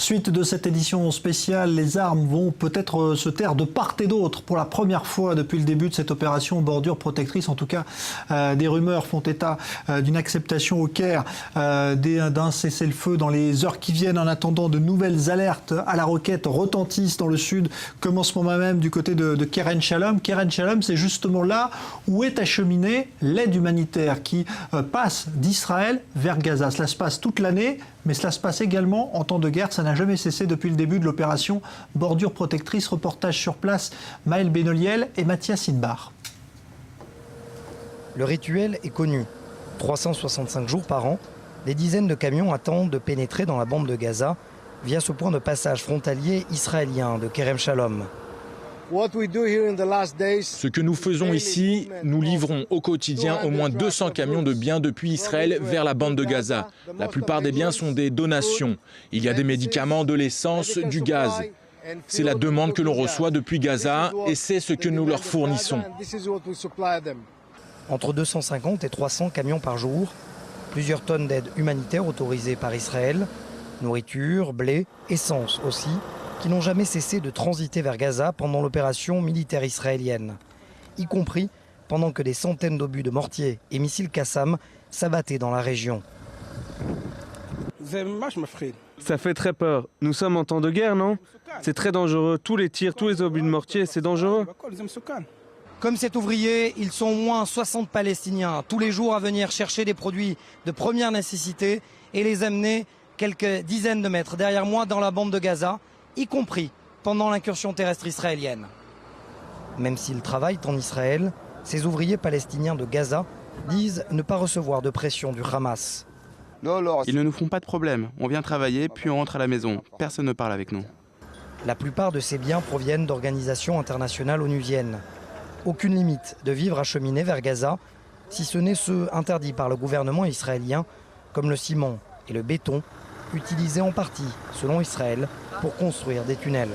Suite de cette édition spéciale, les armes vont peut-être se taire de part et d'autre pour la première fois depuis le début de cette opération bordure protectrice. En tout cas, des rumeurs font état d'une acceptation au Caire d'un cessez-le-feu dans les heures qui viennent, en attendant de nouvelles alertes à la roquette retentissent dans le sud, comme en ce moment même du côté de Kerem Shalom. Kerem Shalom, c'est justement là où est acheminée l'aide humanitaire qui passe d'Israël vers Gaza. Cela se passe toute l'année, mais cela se passe également en temps de guerre. Ça n'a jamais cessé depuis le début de l'opération bordure protectrice. Reportage sur place, Maël Benoliel et Mathias Inbar. Le rituel est connu. 365 jours par an, des dizaines de camions attendent de pénétrer dans la bande de Gaza via ce point de passage frontalier israélien de Kerem Shalom. Ce que nous faisons ici, nous livrons au quotidien au moins 200 camions de biens depuis Israël vers la bande de Gaza. La plupart des biens sont des donations. Il y a des médicaments, de l'essence, du gaz. C'est la demande que l'on reçoit depuis Gaza et c'est ce que nous leur fournissons. Entre 250 et 300 camions par jour, plusieurs tonnes d'aide humanitaire autorisées par Israël, nourriture, blé, essence aussi, qui n'ont jamais cessé de transiter vers Gaza pendant l'opération militaire israélienne, y compris pendant que des centaines d'obus de mortiers et missiles Qassam s'abattaient dans la région. Ça fait très peur. Nous sommes en temps de guerre, non? C'est très dangereux. Tous les tirs, tous les obus de mortier, c'est dangereux. Comme cet ouvrier, ils sont au moins 60 Palestiniens tous les jours à venir chercher des produits de première nécessité et les amener quelques dizaines de mètres derrière moi dans la bande de Gaza, y compris pendant l'incursion terrestre israélienne. Même s'ils travaillent en Israël, ces ouvriers palestiniens de Gaza disent ne pas recevoir de pression du Hamas. Ils ne nous font pas de problème. On vient travailler, puis on rentre à la maison. Personne ne parle avec nous. La plupart de ces biens proviennent d'organisations internationales onusiennes. Aucune limite de vivres acheminés vers Gaza, si ce n'est ceux interdits par le gouvernement israélien, comme le ciment et le béton, utilisés en partie, selon Israël, pour construire des tunnels.